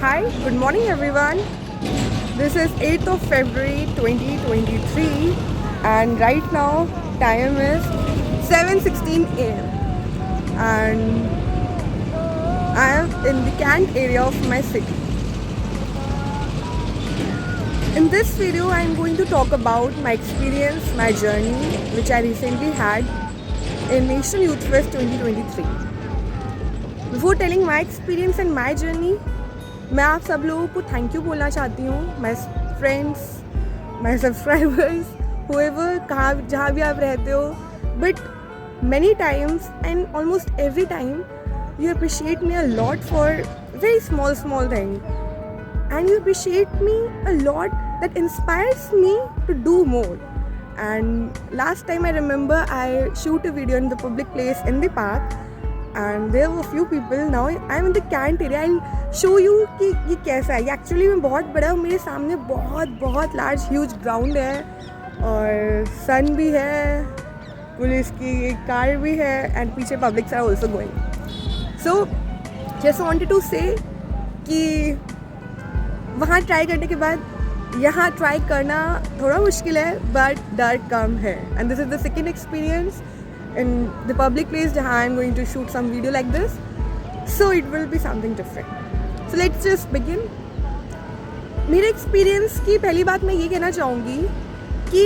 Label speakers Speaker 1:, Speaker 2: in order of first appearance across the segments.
Speaker 1: Hi, good morning everyone. This is 8th of February 2023 and right now time is 7:16 a.m. and I am in the Kant area of my city. In this video I am going to talk about my experience, my journey which I recently had in National Youth Fest 2023. Before telling my experience and my journey, मैं आप सब लोगों को thank you बोलना चाहती हूँ, my friends, my subscribers, whoever, कहाँ जहाँ भी आप रहते हो. But many times and almost every time you appreciate me a lot for very small thing, and you appreciate me a lot that inspires me to do more. And last time I remember I shoot a video in the public place in the park and there were few people. Now I'm in the Kant area. I'll show you कि ये कैसा है. ये actually में बहुत बड़ा है. मेरे सामने बहुत लार्ज ह्यूज ग्राउंड है और सन भी है, पुलिस की एक कार भी है एंड पीछे publics are also going. So just wanted to say कि वहाँ ट्राई करने के बाद यहाँ ट्राई करना थोड़ा मुश्किल है बट डर कम है. And this is the second experience in the public place जहाँ I'm going to shoot some video like this, so it will be something different. So let's just begin. मेरे experience की पहली बात मैं ये कहना चाहूँगी कि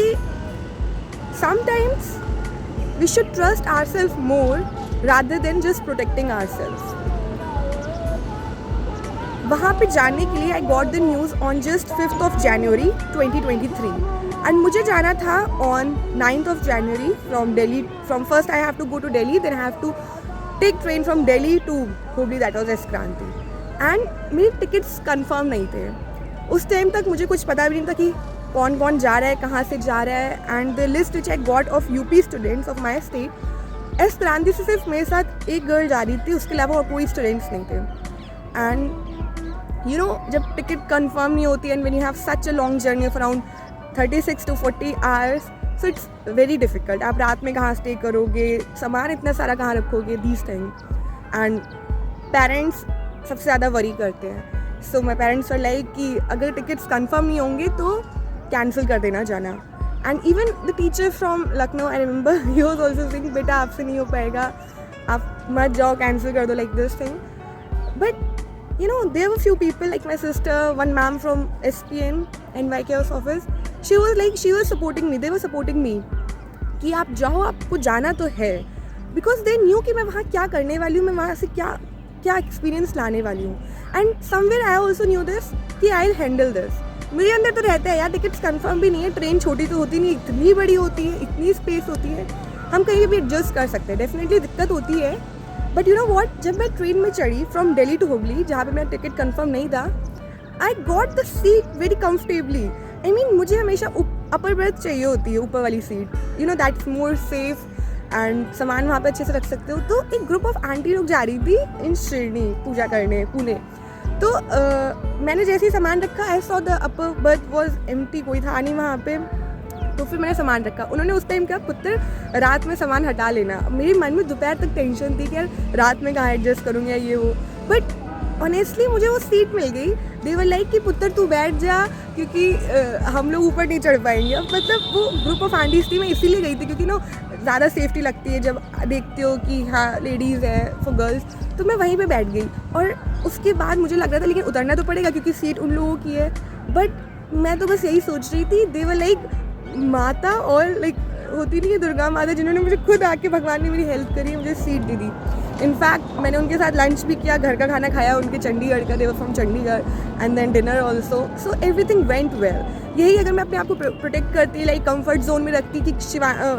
Speaker 1: sometimes we should trust ourselves more rather than just protecting ourselves. वहाँ पे जाने के लिए I got the news on just 5th of January 2023. And मुझे जाना था on 9th of January from Delhi. From first I have to go to Delhi, then I have to take train from Delhi to Hubli, that was Skranti. And मेरे tickets confirm नहीं थे. उस time तक मुझे कुछ पता भी नहीं था कि कौन कौन जा रहा है, कहाँ से जा रहा है. And the list which I got of UP students of my state, स्क्रांति से सिर्फ मेरे साथ एक गर्ल जा रही थी, उसके अलावा और कोई स्टूडेंट्स नहीं थे. एंड यू नो जब टिकट कंफर्म नहीं होती and when you have such a long journey of around 36 to 40 hours, so it's very difficult. आप रात में कहाँ स्टे करोगे, सामान इतना सारा कहाँ रखोगे, these things. And parents सबसे ज़्यादा वरी करते हैं. So my parents were like कि अगर टिकट्स कंफर्म नहीं होंगे तो कैंसिल कर देना जाना. And even the teacher from Lucknow, I remember, he was also saying बेटा आपसे नहीं हो पाएगा, आप मत जाओ, कैंसिल कर दो, like this thing. But you know, there were few people like my sister, one ma'am from SPN NYK's office. She was supporting me. They were supporting me कि आप जाओ, आपको जाना तो है. Because they knew कि मैं वहाँ क्या करने वाली हूँ, मैं वहाँ से क्या एक्सपीरियंस लाने वाली हूँ. And somewhere I also knew this कि I'll handle this. मेरे अंदर तो रहता है यार, टिकट्स कंफर्म भी नहीं है, ट्रेन छोटी तो होती नहीं, इतनी बड़ी होती है, इतनी स्पेस होती है, हम कहीं भी एडजस्ट कर सकते हैं. डेफिनेटली दिक्कत होती है. बट यू नो वॉट, जब मैं ट्रेन में चढ़ी फ्रॉम दिल्ली टू हुबली, जहाँ पे मेरा टिकट कंफर्म नहीं था, I got the seat very comfortably. I mean मुझे हमेशा अपर बर्थ चाहिए होती है, ऊपर वाली seat. You know that's more safe and सामान वहाँ पे अच्छे से रख सकते हो. तो एक ग्रुप ऑफ आंटी लोग जा रही थी इन शिरडी पूजा करने, पुणे. तो मैंने जैसे ही सामान रखा, I saw the upper berth was empty, कोई था नहीं वहाँ पे. तो फिर मैंने सामान रखा. उन्होंने उस टाइम कहा पुत्र रात में सामान हटा लेना. मेरे मन में दोपहर तक टेंशन थी कि यार रात में कहाँ एडजस्ट करूँगी या ये वो. बट ऑनेस्टली मुझे वो सीट मिल गई. दे वर लाइक कि पुत्र तू बैठ जा क्योंकि हम लोग ऊपर नहीं चढ़ पाएंगे. मतलब वो ग्रुप ऑफ आंटीज थी, मैं इसीलिए गई थी क्योंकि ना ज़्यादा सेफ्टी लगती है जब देखते हो कि हाँ लेडीज़ है फॉर गर्ल्स. तो मैं वहीं पे बैठ गई और उसके बाद मुझे लग रहा था लेकिन उतरना तो पड़ेगा क्योंकि सीट उन लोगों की है. बट मैं तो बस यही सोच रही थी. दे वर लाइक माता और लाइक होती नहीं है दुर्गा माता, जिन्होंने मुझे खुद आके भगवान ने मेरी हेल्प करी, मुझे सीट दे दी. इनफैक्ट मैंने उनके साथ लंच भी किया, घर का खाना खाया उनके चंडीगढ़ का, they were from Chandigarh, and then dinner also. So everything went well. यही अगर मैं अपने आप को प्रोटेक्ट करती, लाइक कंफर्ट जोन में रखती कि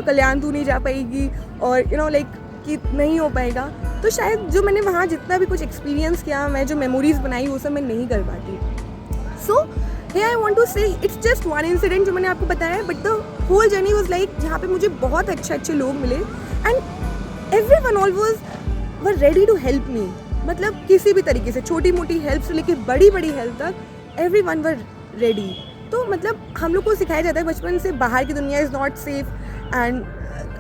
Speaker 1: कल्याण तू नहीं जा पाएगी और यू नो लाइक कि नहीं हो पाएगा, तो शायद जो मैंने वहाँ जितना भी कुछ एक्सपीरियंस किया, मैं जो मेमोरीज बनाई वो सब मैं नहीं कर पाती. सो I want to say it's just one incident जो मैंने आपको बताया, but the whole journey was like जहाँ पे मुझे बहुत अच्छे लोग मिले and everyone always were ready to help me. मतलब किसी भी तरीके से, छोटी मोटी हेल्प से लेके बड़ी हेल्प तक everyone were ready. तो मतलब हम लोग को सिखाया जाता है बचपन से बाहर की दुनिया इज़ नॉट सेफ एंड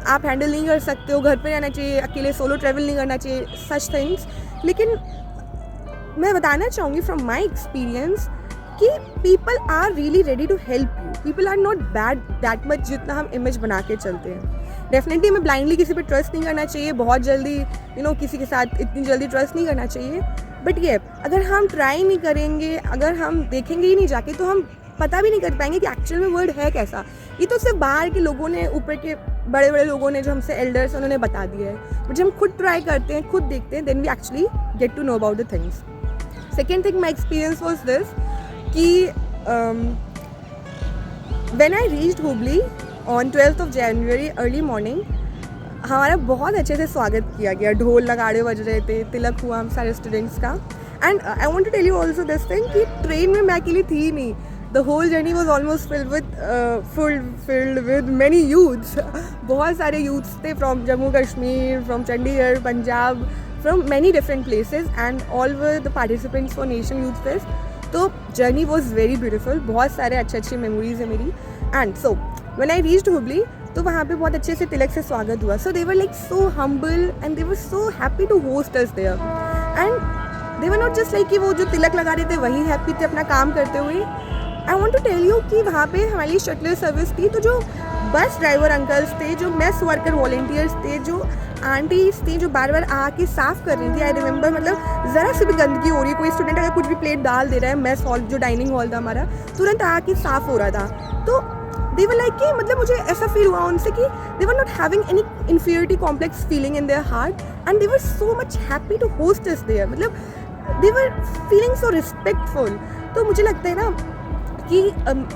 Speaker 1: आप हैंडल नहीं कर सकते हो, घर पे रहना चाहिए, अकेले सोलो ट्रैवल नहीं करना चाहिए, सच थिंग्स. लेकिन मैं बताना चाहूँगी फ्रॉम माई एक्सपीरियंस कि people are really ready to help you, people are not bad that much जितना हम इमेज बना के चलते हैं। डेफिनेटली हमें ब्लाइंडली किसी पे ट्रस्ट नहीं करना चाहिए, बहुत जल्दी किसी के साथ इतनी जल्दी ट्रस्ट नहीं करना चाहिए, बट ये अगर हम ट्राई नहीं करेंगे, अगर हम देखेंगे ही नहीं जाके, तो हम पता भी नहीं कर पाएंगे कि एक्चुअल में वर्ड है कैसा। ये तो सिर्फ बाहर के लोगों ने, ऊपर के बड़े बड़े लोगों ने जो हमसे एल्डर्स उन्होंने बता दिया है, बट जब हम खुद ट्राई करते हैं, खुद देखते हैं, then we actually get to know about the things. Second thing my experience was this कि when I reached Hubli on 12th of January early morning, हमारा बहुत अच्छे से स्वागत किया गया, ढोल नगाड़े बज रहे थे, तिलक हुआ हम सारे स्टूडेंट्स का। And I want to tell you also this thing कि ट्रेन में मैं अकेली थी नहीं, the whole journey was almost filled with many youths। बहुत सारे यूथ्स थे from Jammu Kashmir, from Chandigarh, Punjab, from many different places, and all were the participants for national youth fest. तो जर्नी वॉज वेरी ब्यूटिफुल, बहुत सारे अच्छी मेमोरीज है मेरी। And so when I reached Hubli, तो वहाँ पे बहुत अच्छे से तिलक से स्वागत हुआ। So they were like so humble and they were so happy to host us there, and they were not just like कि वो जो तिलक लगा रहे थे वही हैप्पी थे अपना काम करते हुए। I want to tell you कि वहाँ पे हमारे लिए शटलर सर्विस थी, तो जो बस ड्राइवर अंकल्स थे, जो मेस वर्कर वॉलंटियर्स थे, जो आंटीज थी जो बार बार आके साफ़ कर रही थी। आई रिमेंबर, मतलब ज़रा सी भी गंदगी हो रही है, कोई स्टूडेंट अगर कुछ भी प्लेट डाल दे रहा है, मेस हॉल जो डाइनिंग हॉल था हमारा, तुरंत आके साफ़ हो रहा था। तो दे वर लाइक कि मतलब मुझे ऐसा फील हुआ उनसे कि they were not having any inferiority complex feeling in their heart, and they were so much happy to host us there, मतलब they were feeling so respectful. तो मुझे लगता है ना कि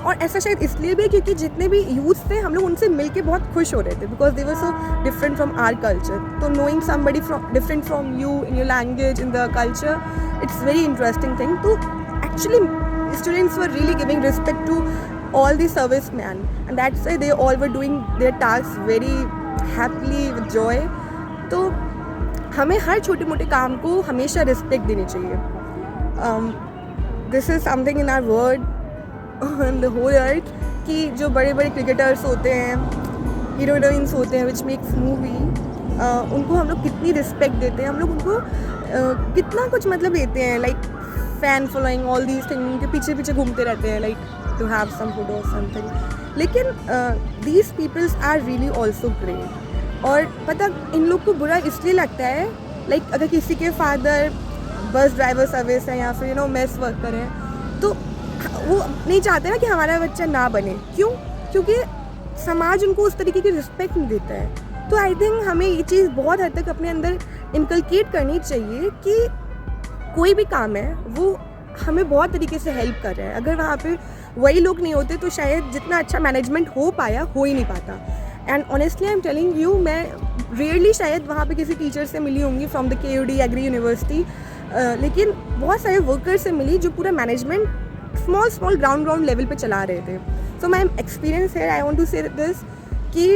Speaker 1: और ऐसा शायद इसलिए भी क्योंकि जितने भी यूथ थे हम लोग उनसे मिलके बहुत खुश हो रहे थे, because they were so different from our culture. तो knowing somebody from different from you in your language, in the culture, it's very interesting thing. तो actually students were really giving respect to all the servicemen, and that's why they all were doing their tasks very happily with joy। तो हमें हर छोटे मोटे काम को हमेशा respect देनी चाहिए। This is something in our world on the whole earth कि जो बड़े बड़े क्रिकेटर्स होते हैं, हीरो हीरोइंस होते हैं विच मेक्स मूवी, उनको हम लोग कितनी रिस्पेक्ट देते हैं, हम लोग उनको कितना कुछ मतलब देते हैं, like fan following, all these thing, उनके पीछे पीछे घूमते रहते हैं, like to have some food or something। लेकिन these peoples are really also great। और पता इन लोग को बुरा इसलिए लगता है, लाइक अगर किसी के फादर बस ड्राइवर सर्विस है या फिर मेस वर्कर है, तो वो नहीं चाहते ना कि हमारा बच्चा ना बने। क्यों? क्योंकि समाज उनको उस तरीके की रिस्पेक्ट नहीं देता है। तो आई थिंक हमें ये चीज़ बहुत हद तक अपने अंदर इनकलकेट करनी चाहिए कि कोई भी काम है वो हमें बहुत तरीके से हेल्प कर रहा है। अगर वहाँ पे वही लोग नहीं होते तो शायद जितना अच्छा मैनेजमेंट हो पाया हो ही नहीं पाता। And honestly I am telling you, मैं रेयरली शायद वहाँ पे किसी टीचर से मिली होंगी from the KUD agri university, लेकिन बहुत सारे वर्कर से मिली जो पूरा मैनेजमेंट स्मॉल ग्राउंड लेवल पे चला रहे थे। सो माई एक्सपीरियंस है, आई वॉन्ट टू से दिस कि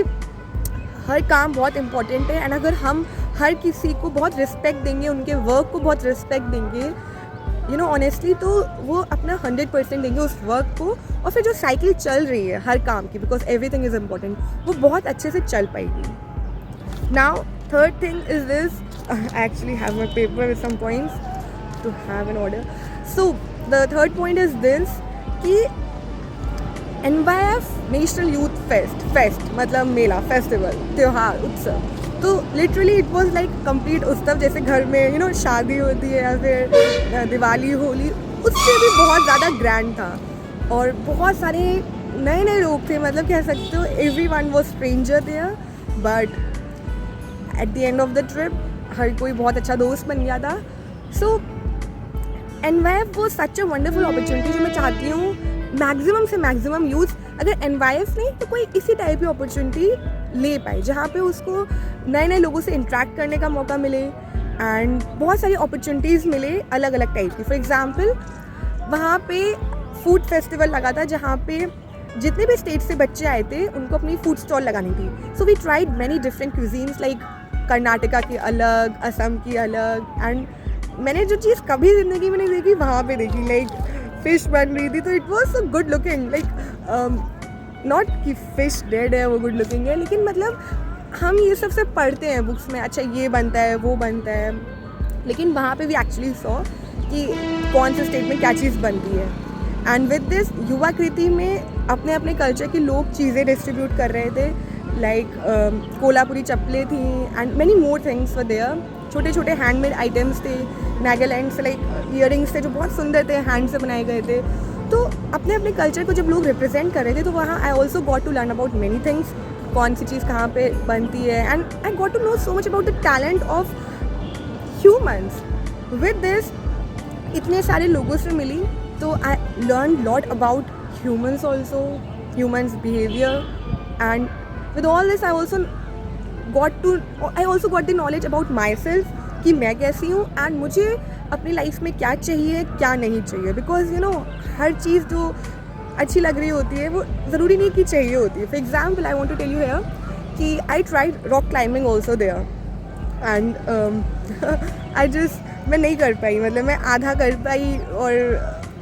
Speaker 1: हर काम बहुत इंपॉर्टेंट है, एंड अगर हम हर किसी को बहुत रिस्पेक्ट देंगे, उनके वर्क को बहुत रिस्पेक्ट देंगे, ऑनेस्टली, तो वो अपना 100% देंगे उस वर्क को, और फिर जो साइकिल चल रही है हर काम की, बिकॉज एवरीथिंग इज़ इम्पॉर्टेंट, वो बहुत अच्छे से चल पाएगी। Now third thing is this, I actually have my paper with some points to have an order. So the third point is this कि NYF नेशनल यूथ फेस्ट मतलब मेला, festival, त्यौहार, उत्सव, तो literally it was like complete उत्सव। जैसे घर में शादी होती है या फिर दिवाली, होली, उससे भी बहुत ज़्यादा ग्रैंड था, और बहुत सारे नए लोग थे, मतलब कह सकते हो everyone was stranger there, but at the end of the trip हर कोई बहुत अच्छा दोस्त बन गया था। So NYF was such a wonderful opportunity, जो मैं चाहती हूँ मैक्सिमम से मैक्सिमम यूथ, अगर NYF नहीं तो कोई इसी टाइप की अपॉर्चुनिटी ले पाए, जहाँ पे उसको नए लोगों से इंटरेक्ट करने का मौका मिले, एंड बहुत सारी अपॉर्चुनिटीज़ मिले अलग अलग टाइप की। फॉर एग्ज़ाम्पल वहाँ पे फूड फेस्टिवल लगा था, जहाँ पे जितने भी स्टेट से बच्चे आए थे उनको अपनी फूड स्टॉल लगानी थी। So we tried many different cuisines, like Karnataka की अलग, असम की अलग, एंड मैंने जो चीज़ कभी ज़िंदगी में नहीं देखी वहाँ पे देखी, लाइक फ़िश बन रही थी, तो it was so good looking, like not कि फ़िश डेड है वो गुड लुकिंग है, लेकिन मतलब हम ये सब पढ़ते हैं बुक्स में, अच्छा ये बनता है वो बनता है, लेकिन वहाँ पे भी एक्चुअली सॉ कि कौन से स्टेट में क्या चीज़ बनती है। एंड विद दिस युवा कृति में अपने अपने कल्चर की लोग चीज़ें डिस्ट्रीब्यूट कर रहे थे, लाइक कोल्हापुरी चप्पलें थी and many more things were there. छोटे छोटे हैंडमेड आइटम्स थे, नागालैंड से लाइक ईयरिंग्स थे जो बहुत सुंदर थे, हैंड से बनाए गए थे। तो अपने अपने कल्चर को जब लोग रिप्रेजेंट कर रहे थे तो वहाँ I also got to learn about many things, कौन सी चीज़ कहाँ पे बनती है, and I got to know so much about the talent of humans. With this इतने सारे लोगों से मिली तो I learn lot about humans also, humans behaviour, and with all this I also got the knowledge about my self कि मैं कैसी हूँ एंड मुझे अपनी लाइफ में क्या चाहिए क्या नहीं चाहिए। बिकॉज यू नो हर चीज़ जो अच्छी लग रही होती है वो ज़रूरी नहीं कि चाहिए होती है। For example I want to tell you here कि I tried rock climbing also there and मैं नहीं कर पाई, मतलब मैं आधा कर पाई और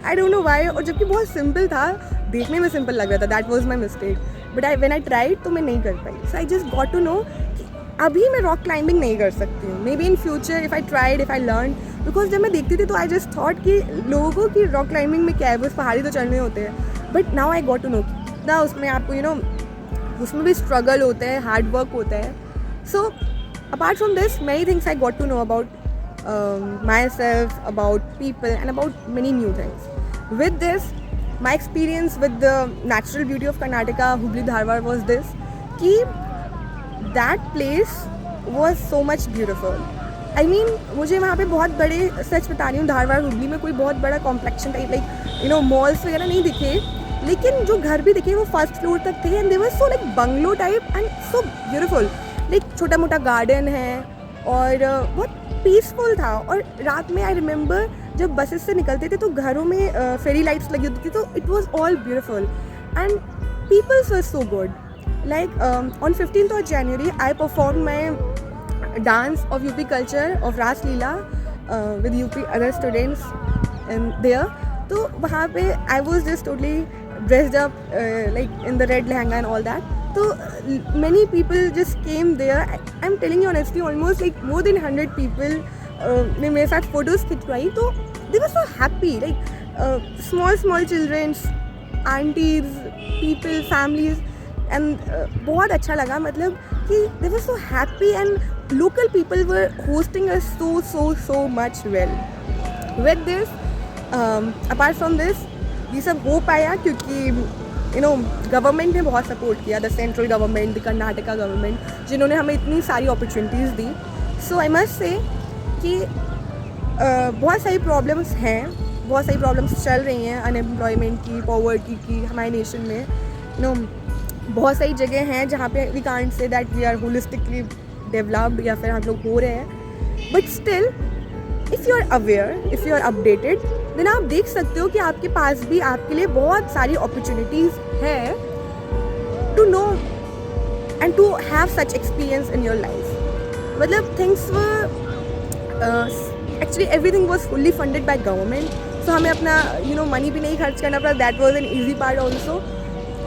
Speaker 1: आई डोंट नो वाई, और जबकि बहुत सिंपल था, देखने में सिंपल लग रहा था, that was my mistake, but when I tried तो मैं नहीं कर पाई। So I just got to know कि अभी मैं रॉक क्लाइंबिंग नहीं कर सकती हूँ, maybe in future if I tried, if I learn. Because जब मैं देखती थी तो आई जस्ट थॉट कि लोगों की रॉक क्लाइंबिंग में क्या है, बस पहाड़ी तो चढ़ने होते हैं, but now I got to know ना उसमें आपको उसमें भी स्ट्रगल होता है, हार्ड वर्क होता है। So apart from this many things I got to know about myself, about people, and about many new things. With this, my experience with the natural beauty of Karnataka, Hubli Dharwad, was this कि that place was so much beautiful. I mean, मुझे वहाँ पे बहुत बड़े, सच बता रही हूँ, धारवाड़ हुबली में कोई बहुत बड़ा कॉम्प्लेक्शन टाइप लाइक मॉल्स वगैरह नहीं दिखे, लेकिन जो घर भी दिखे वो फर्स्ट फ्लोर तक थे and they were so like bungalow type and so beautiful. Like छोटा मोटा गार्डन है और बहुत पीसफुल था। और रात में आई रिमेंबर जब बसेस से निकलते थे तो घरों में फेरी लाइट्स लगी होती थी, तो it was all beautiful and peoples were so good. Like on 15th of January I perform my dance of UP culture of Raas Leela with UP other students in there. तो वहाँ पे I was just totally dressed up like in the red lehenga and all that. तो many people just came there. I'm telling you honestly, almost like more than 100 people ने मेरे साथ photos खिंचवाई। तो they were so happy, like small children, aunties, people, families, and बहुत अच्छा लगा, मतलब कि they were so happy and local people were hosting us so much well. With this, apart from this, ये सब हो पाया क्योंकि गवर्नमेंट ने बहुत सपोर्ट किया, the central government, the Karnataka government, जिन्होंने हमें इतनी सारी opportunities the. So I must say कि बहुत सारी प्रॉब्लम्स हैं, बहुत सारी प्रॉब्लम्स चल रही हैं, अनएम्प्लॉयमेंट की, पॉवर्टी की हमारे नेशन में। बहुत सारी जगह हैं जहाँ पे we can't say that we are holistically developed या फिर हम लोग हो रहे हैं, but still if you are aware, if you are updated, then आप देख सकते हो कि आपके पास भी आपके लिए बहुत सारी अपॉर्चुनिटीज़ है to know and to have such experience in your life. मतलब things actually everything was fully funded by government, so हमें अपना मनी भी नहीं खर्च करना पड़ा, that was an easy part also.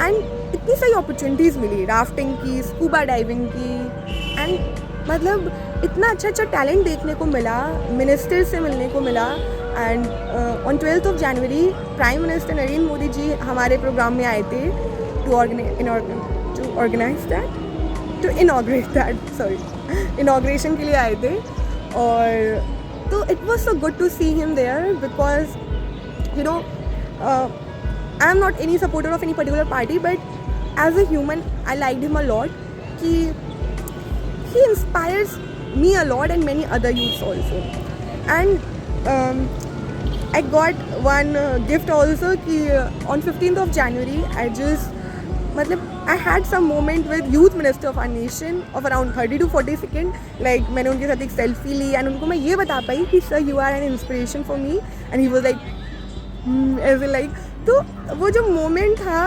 Speaker 1: And इतनी सारी अपॉर्चुनिटीज़ मिली, राफ्टिंग की, स्कूबा डाइविंग की, एंड मतलब इतना अच्छा टैलेंट देखने को मिला, मिनिस्टर से मिलने को मिला। And on 12th of January prime minister Narendra Modi ji हमारे प्रोग्राम में आए थे टू इनॉग्रेशन के लिए आए थे। और तो it was so good to see him there because I am not any supporter of any particular party, but as a human I like him a lot कि he inspires me a lot and many other youths also. And I got one gift also कि on 15th of January I had some moment with youth minister of our nation of around 30 to 40 seconds. Like मैंने उनके साथ एक selfie Lee and उनको मैं ये बता पाई कि sir you are an inspiration for me, and he was like as in like, तो वो जो moment था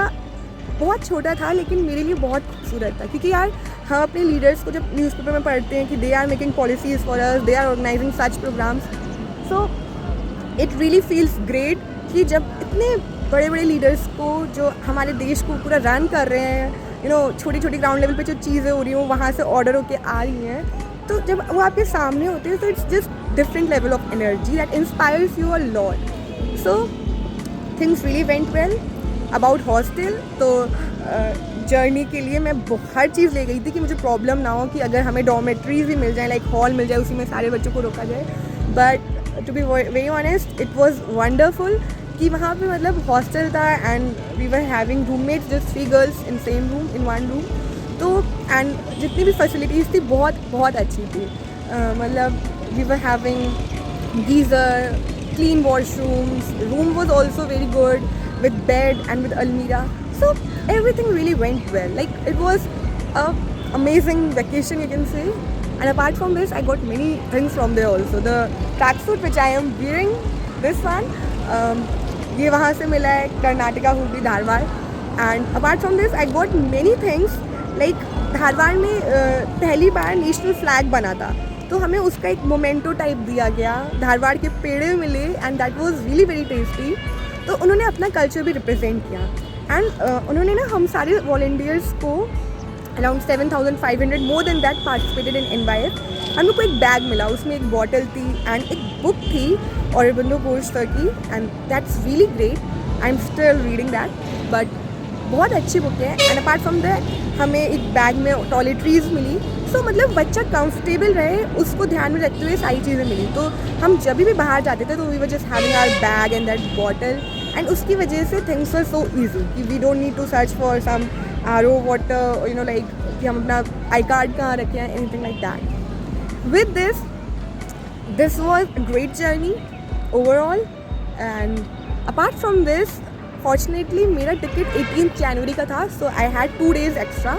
Speaker 1: बहुत छोटा था लेकिन मेरे लिए बहुत खूबसूरत था, क्योंकि यार हम अपने लीडर्स को जब न्यूज़पेपर में पढ़ते हैं कि they are making policies for us, they are organising such programmes, so it really feels great कि जब इतने बड़े बड़े लीडर्स को जो हमारे देश को पूरा रन कर रहे हैं, छोटी छोटी ग्राउंड लेवल पे जो चीज़ें हो रही हैं वहाँ से ऑर्डर होके आ रही हैं, तो जब वो आपके सामने होते हैं तो it's just different level of energy that inspires you a lot. So things really went well. About hostel, तो जर्नी के लिए मैं हर चीज़ ले गई थी कि मुझे प्रॉब्लम ना हो कि अगर हमें डॉर्मेट्रीज भी मिल जाए, लाइक हॉल मिल जाए, उसी में सारे बच्चों को रोका जाए. But to be very honest, it was wonderful कि वहाँ पे मतलब हॉस्टल था and we were having roommates, just 3 girls in same room, in one room. तो एंड जितनी भी फैसिलिटीज़ थी बहुत बहुत अच्छी थी. मतलब we were having geyser, clean washrooms, room was also very good with bed and with almirah. So everything really went well. Like it was a amazing vacation, you can say. And apart from this, I got many things from there also. The tracksuit which I am wearing, this one, ये वहाँ से मिला है, Karnataka hoodie Dharwad. And apart from this, I got many things. Like Dharwad में पहली बार national flag बना था, तो हमें उसका एक मोमेंटो टाइप दिया गया. धारवाड़ के पेड़े मिले and that was really very tasty. तो उन्होंने अपना कल्चर भी रिप्रेजेंट किया. एंड उन्होंने ना हम सारे वॉलंटियर्स को around 7,500 more than that participated in NYF. हम लोग को एक बैग मिला, उसमें एक बॉटल थी एंड एक बुक थी औरबिंदो घोष सर की. And that's really great. I am still reading that, but बहुत अच्छी बुक है. एंड अपार्ट फ्रॉम दैट हमें एक बैग में टॉयलेटरीज मिली. सो मतलब बच्चा कंफर्टेबल रहे, उसको ध्यान में रखते हुए सारी चीज़ें मिली. तो हम जब भी बाहर जाते थे तो we were just having our bag and that bottle. And उसकी वजह से थिंग्स वर सो ईजी कि we don't need to search for some RO water, you know, like कि हम अपना आई कार्ड कहाँ रखें, anything like that. With this was a great journey overall. And apart from this, fortunately मेरा ticket 18 जनवरी का था, so I had 2 days extra.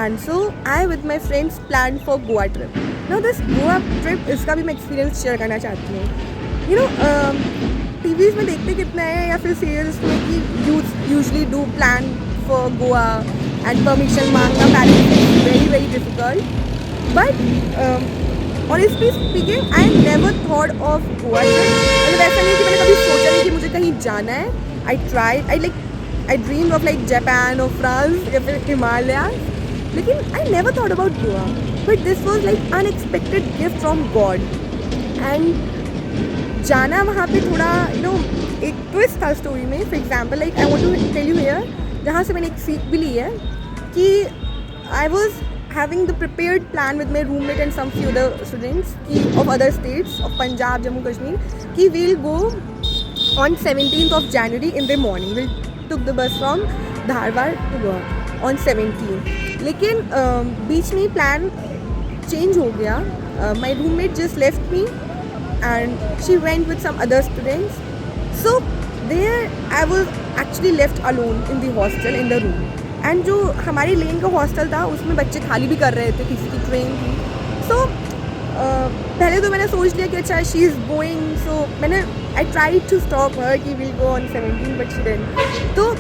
Speaker 1: And so I with my friends planned for Goa trip. Now this Goa trip, इसका भी मैं experience share करना चाहती हूँ. यू नो, टीवीज़ में देखते कितना है या फिर सीरियल्स में कि usually do plan for Goa and permission मांगना parents is very very difficult. But honestly speaking, I never thought of Goa trip. मतलब ऐसा नहीं कि मैंने कभी सोचा नहीं कि मुझे कहीं जाना है. I dreamed of like Japan और फ्रांस या फिर हिमालय, लेकिन I never thought about Goa. But this was like unexpected gift from God. And जाना वहाँ पे थोड़ा यू नो एक ट्विस्ट था स्टोरी में. For example, like I want to tell you here, जहाँ से मैंने एक सीख भी ली है कि I was having the prepared plan with my roommate and some few other students की of other states of Punjab, Jammu Kashmir, कि we'll go on 17th January in the morning. We took the bus from Dharwad to Goa on 17th. लेकिन बीच में plan change हो गया. My roommate just left me and she went with some other students. So there I was actually left alone in the hostel in the room. And जो हमारी लेन का hostel था उसमें बच्चे खाली भी कर रहे थे, किसी की ट्रेन थी. सो पहले तो मैंने सोच लिया कि अच्छा शी इज़ गोइंग. सो मैंने I try to stop her कि will go on 17 but she didn't. तो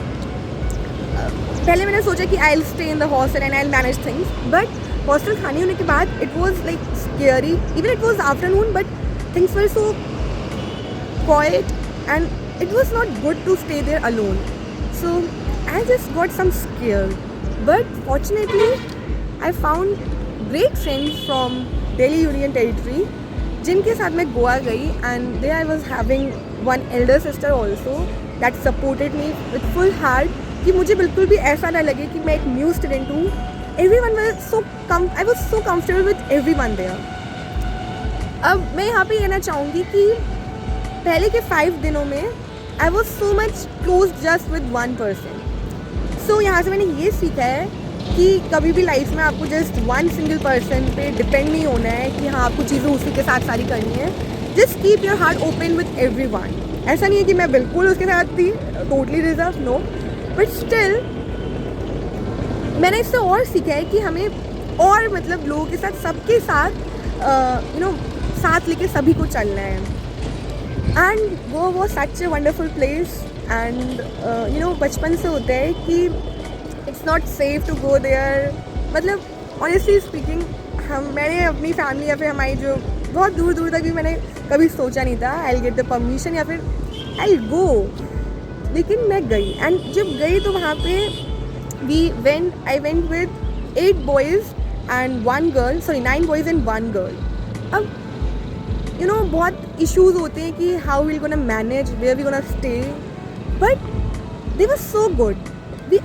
Speaker 1: पहले मैंने सोचा कि I will stay in the hostel and I will manage things. But hostel खाने होने के बाद it was like scary. Even it was afternoon but things were so quite and it was not good to stay there alone. So I just got some scare. But fortunately I found great friends from Delhi union territory जिनके साथ मैं गोवा गई. And they I was having one Elder sister also that supported me with full heart कि मुझे बिल्कुल भी ऐसा ना लगे कि मैं एक न्यू स्टूडेंट हूँ. Everyone was so I was so comfortable with everyone there. अब मैं यहाँ पे कहना चाहूँगी कि पहले के 5 दिनों में I was so much close just with one person. So यहाँ से मैंने ये सीखा है कि कभी भी लाइफ में आपको जस्ट वन सिंगल पर्सन पे डिपेंड नहीं होना है कि हाँ आपको चीज़ें उसी के साथ सारी करनी है. Just keep your heart open with everyone. ऐसा नहीं है कि मैं बिल्कुल उसके साथ थी, totally reserve, no. But still मैंने इससे और सीखा है कि हमें और मतलब लोगों के साथ, सबके साथ यू नो साथ लेके सभी को चलना है. एंड वो such a wonderful place. And you know बचपन से होता है कि it's not safe to go there. मतलब ऑनेस्टली स्पीकिंग मैंने अपनी फैमिली या फिर हमारी जो बहुत दूर दूर तक भी मैंने कभी सोचा नहीं था I will get the permission या फिर आई विल गो. लेकिन मैं गई. एंड जब गई तो वहाँ पे I went with 8 boys and 1 girl, sorry 9 boys and 1 girl. अब यू नो बहुत इश्यूज होते हैं कि how will gonna manage, where we gonna stay, but they were so good.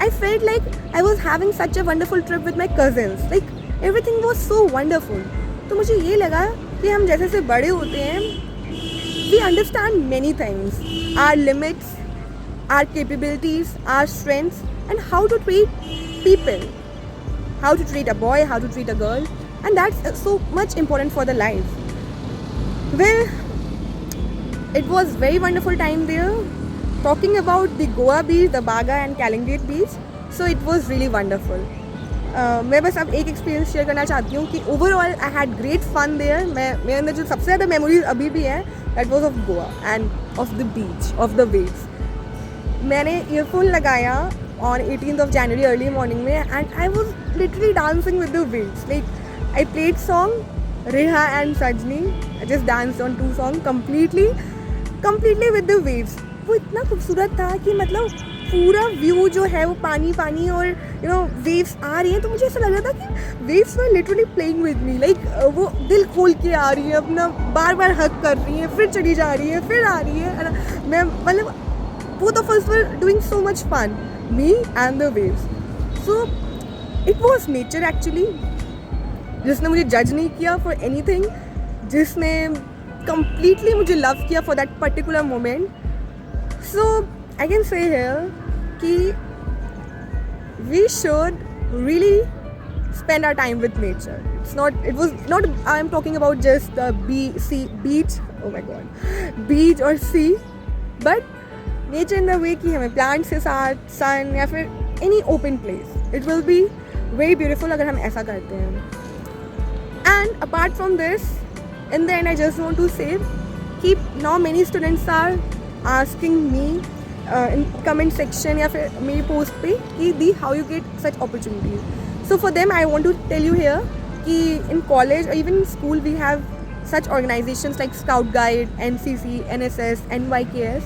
Speaker 1: I felt like I was having such a wonderful trip with my cousins. Like everything was so wonderful. तो मुझे ये लगा कि हम जैसे जैसे बड़े होते हैं, we understand many things, our limits, our capabilities, our strengths, and how to treat people, how to treat a boy, how to treat a girl, and that's so much important for the life. Well, it was very wonderful time there. Talking about the Goa beach, the Baga and Calangute beach, so it was really wonderful. मैं बस अब एक experience share करना चाहती हूँ कि overall I had great fun there. मेरे अंदर जो सबसे ज़्यादा मेमोरीज अभी भी हैं, that was of Goa and of the beach, of the waves. मैंने ईयरफोन लगाया on 18th of January early morning में, and I was literally dancing with the waves. Like I played song रेहा and Sajni, I just danced on 2 songs completely with the waves. वो इतना खूबसूरत था कि मतलब पूरा व्यू जो है वो पानी पानी और यू नो वेव्स आ रही हैं, तो मुझे ऐसा लग रहा था कि waves were literally playing with me. Like वो दिल खोल के आ रही है, अपना बार बार हक कर रही है, फिर चली जा रही है, फिर आ रही है. मैं मतलब both of us were doing so much fun, me and the waves. So it was nature actually जिसने मुझे जज नहीं किया फॉर एनीथिंग, जिसने completely मुझे लव किया for that particular moment. So I can say here कि we should really spend our time with nature. It was not I am talking about just the beach, oh my god, beach or sea, but nature in the way कि हमें plants के साथ, sun या फिर any open place. It will be very beautiful अगर हम ऐसा करते हैं. And apart from this, in the end I just want to say कि now many students are asking me in comment section या फिर मेरी पोस्ट पे कि दी how you get such opportunities. So for them I want to tell you here कि in college और even in school we have such organizations like Scout Guide, NCC, NSS, NYKS.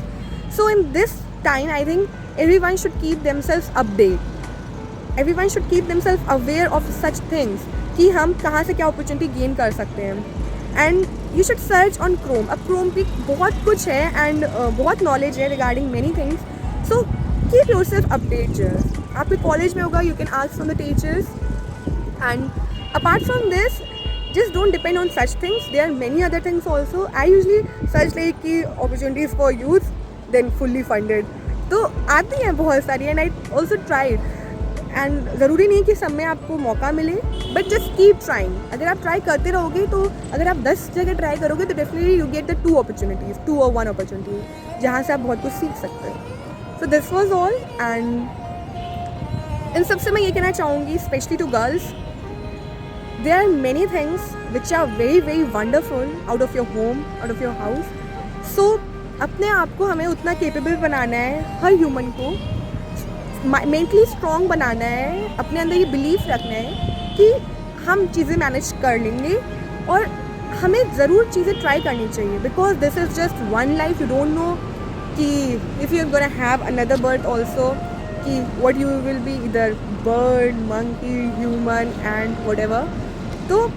Speaker 1: So in this time I think everyone should keep themselves updated. Everyone should keep themselves aware of such things कि हम कहाँ से क्या opportunity gain कर सकते हैं. And you should search on Chrome. अब Chrome पे बहुत कुछ है एंड बहुत नॉलेज है regarding many things. So keep your self updated. आपके कॉलेज में होगा, you can ask from the teachers. And apart from this, just don't depend on such things. There are many other things also. I usually search like कि opportunities for youth, then fully funded. तो आती हैं बहुत सारी and I also tried. And ज़रूरी नहीं कि सब में आपको मौका मिले, but just keep trying. अगर आप ट्राई करते रहोगे तो अगर आप 10 जगह ट्राई करोगे तो definitely you get the 2 opportunities, 2 or 1 opportunity, जहाँ से आप बहुत कुछ सीख सकते हैं. So this was all. And इन सबसे मैं ये कहना चाहूँगी, especially to girls, there are many things which are very very wonderful out of your home, out of your house. So अपने आप को हमें उतना capable बनाना है, हर ह्यूमन को मेंटली स्ट्रॉन्ग बनाना है, अपने अंदर ये बिलीफ रखना है कि हम चीज़ें मैनेज कर लेंगे और हमें ज़रूर चीज़ें ट्राई करनी चाहिए. Because this is just one life. You don't know कि if you are gonna have another birth also, कि what you will be either bird, monkey, human and whatever. तो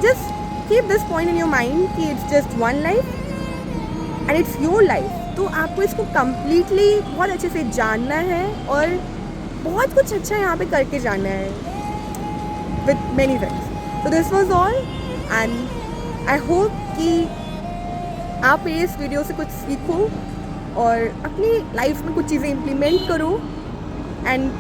Speaker 1: just keep this point in your mind कि it's just one life and it's your life. तो आपको इसको completely बहुत अच्छे से जानना है और बहुत कुछ अच्छा यहाँ पे करके जाना है विथ मैनी थिंग्स. तो this was all and I hope कि आप इस वीडियो से कुछ सीखो और अपनी लाइफ में कुछ चीज़ें इम्प्लीमेंट करो. एंड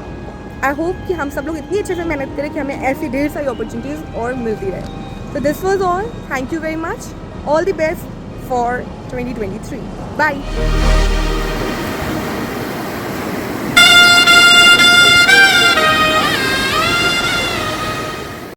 Speaker 1: आई होप कि हम सब लोग इतनी अच्छे से मेहनत करें कि हमें ऐसी ढेर सारी अपॉर्चुनिटीज़ और मिलती रहे. So this was all. Thank you very much. All the best for 2023. Bye.